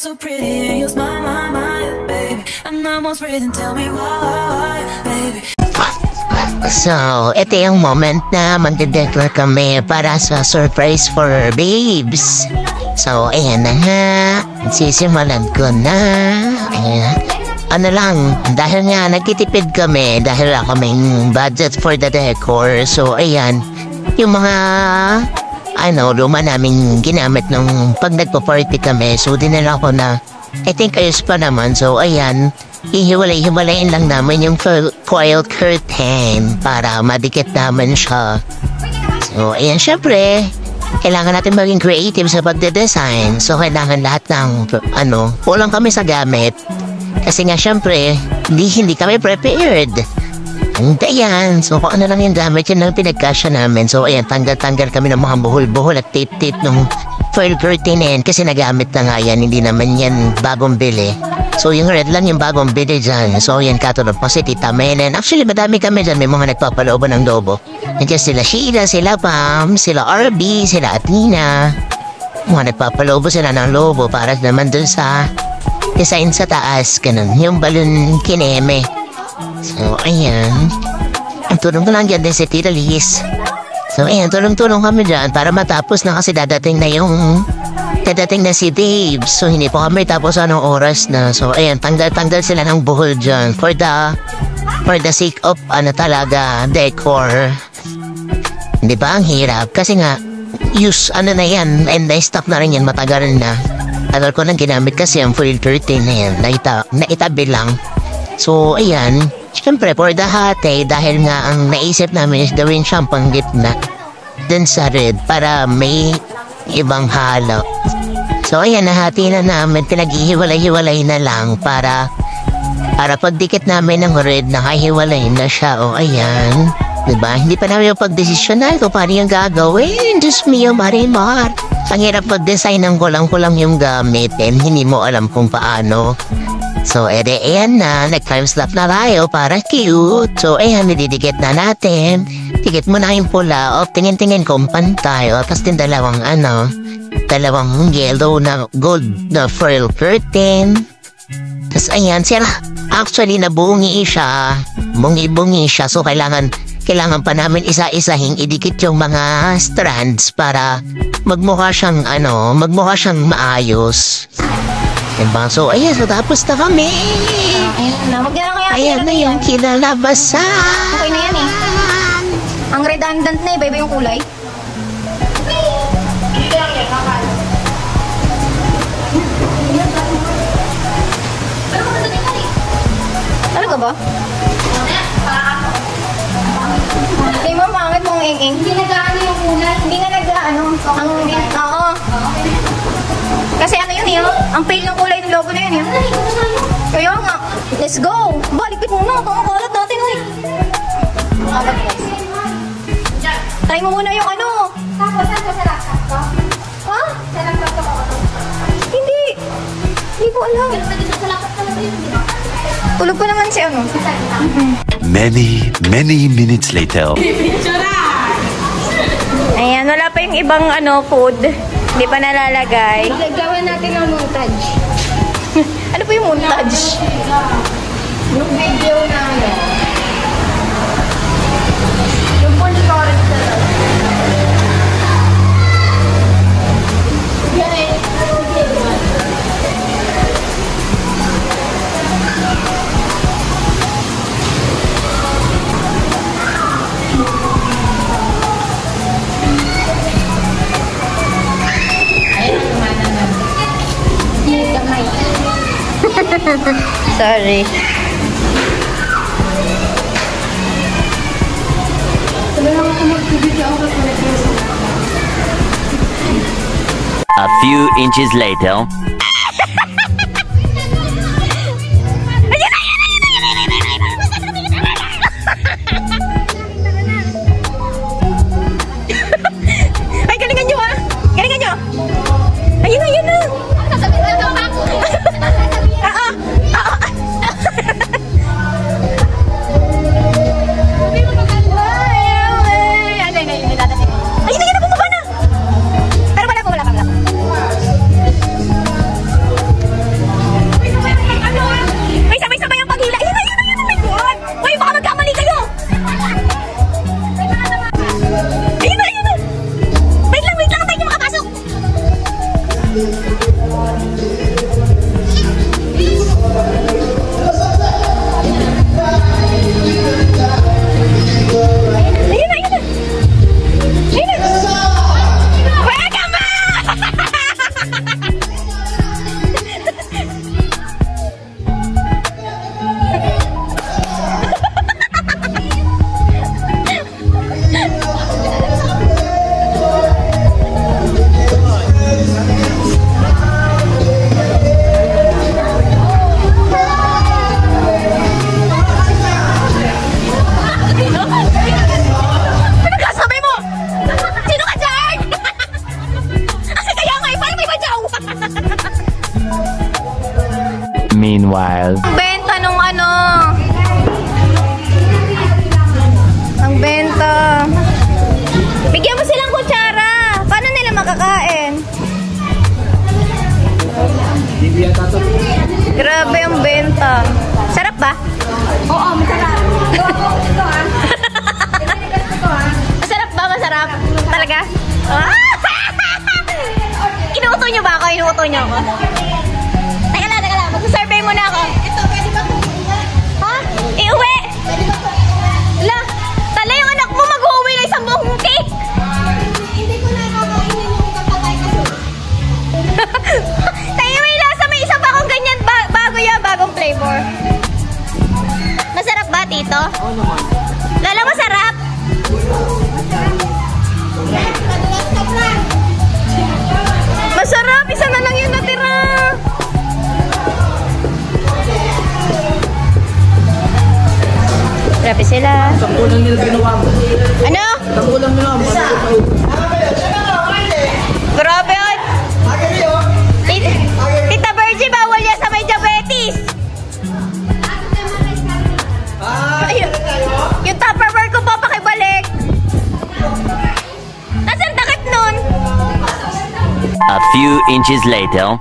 So pretty and you smile my mind, baby. I'm almost breathing, tell me why, baby. So, ito yung moment na magdedeclare kami para sa surprise for babes. So, ayan na nga. Sisimulan ko na. Ayan. Ano lang, dahil nga nagtitipid kami, dahil wala kaming budget for the decor. So, ayan. Yung mga luma namin ginamit nung pag nagpa-party kami. So, dinala ko na, I think ayos pa naman. So, ayan, hihiwalay-hiwalayin lang namin yung foil curtain para madikit naman siya. So, ayan, syempre, kailangan natin maging creative sa pagde-design. So, kailangan lahat ng, kulang kami sa gamit. Kasi nga, syempre, hindi kami prepared. Ayan, so kung ano lang yung gamit, yun lang pinagkasya namin. So ayan, tanggal-tanggal kami ng mga buhol-buhol at tape-tape nung foil curtain na yan. Kasi nagamit na nga yan, hindi naman yan bagong bili. So yung red lang yung bagong bili dyan. So yan, katulad pa si Tita Menen. Actually, madami kami dyan, may mga nagpapalooban ng lobo. Nandiyan sila Sheila, sila Pam, sila RB, sila Athena. Mga nagpapaloobo sila ng lobo para naman dun sa design sa taas. Ganun, yung balon kineme. So, ayan. Ang tulong ko lang dyan din si Tita Liz. So, ayan, tulong-tulong kami dyan para matapos na kasi dadating na si Dave. So, hindi po kami tapos anong oras na. So, ayan, tanggal-tanggal sila ng buhol dyan for the sake of, decor. Di ba? Ang hirap. Kasi nga, na yan, and na-stock na rin yan, matagal na. Tagal ko nang ginamit kasi ang foil curtain na yan, naitabi lang. So, ayan, syempre, for the hate, dahil nga ang naisip namin is gawin siyang panggitna dun sa red para may ibang halo. So, ayan, nahati na namin, pinaghihiwalay-hiwalay na lang para pagdikit namin ng red, nakahiwalay na siya. O, ayan, diba? Hindi pa namin yung pagdesisyonan kung paano yung gagawin. Diyos mio, Marimar. Ang hirap mag-design ng kulang-kulang yung gamitin, hindi mo alam kung paano. So, ayan na, nag-time slap na tayo para cute. So, ayan, nididikit na natin. Dikit mo na yung pula. O, tingin-tingin kung pantay. O, tapos din dalawang yellow na gold na foil curtain. Tapos, ayan, sila. Actually, nabungi siya. Bungi-bungi siya. So, kailangan pa namin isa-isahing idikit yung mga strands para magmukha siyang maayos. Diba? So, ayan, so tapos na kami. Ayan na yung kinalabasan. Okay na yan eh. Ang redundant na eh, baby, yung kulay. Talaga ba? Hindi mo, pangit mong ing-ing. Hindi nag-ano yung kulay. Hindi na nag-ano. Oo. Kasi ano yun yun? Ang pale ng kulay ng logo na yun yun. Kaya nga, let's go! Balipit muna, kalat natin uy. Try mo muna yung ano. Tapos, saan ko sa laptop ko? Ha? Sa laptop ko ako. Hindi. Hindi ko alam. Pero pwede sa laptop talaga yun. Tulog pa naman si ano. Many minutes later. Ayan, wala pa yung ibang food. Hindi pa nalalagay. Gagawin natin ng montage. Ano po yung montage? Yung video na yung full storage na lang. Yan eh. Sorry. A few inches later. Ay, galingan nyo ah! Galingan nyo! Ayun na, ayun na! Ayun na, ayun na. Ayun na. Welcome back! Pinagkasabay mo! Sino ka dyan? Kasi kaya nga, parang may badyaw! Meanwhile. Ang benta nung ano. Ang benta. Bigyan mo silang kutsara. Paano nila makakain? Grabe ang benta. Sarap ba? Oo, masarap. Masarap ba? Masarap? Talaga? Ah! Inuuto niyo ba ako? Inuuto niyo ako? Teka lang. Mag-survey muna ako. Ito, pwede ba ito? Ha? Iuwi? Pwede ba ito? La, tala yung anak mo mag-uwi na isang buong cake. Hindi ko na kakainin yung kapatay kasi. Tayo may lasa, may isa pa akong ganyan. Bago yan, bagong flavor. Masarap ba, Tito? Oo naman. Lala, masarap? Masarap, isa na lang yun natira. Grabe sila. Kulang nila ginawa mo. Ano? Kulang nila mo. Grabe yun. Tita Virgie, bawal yan sa may diabetes. Ayun. Yung Tupperware ko po, pakibalik. Nasaan takip nun? A few inches later.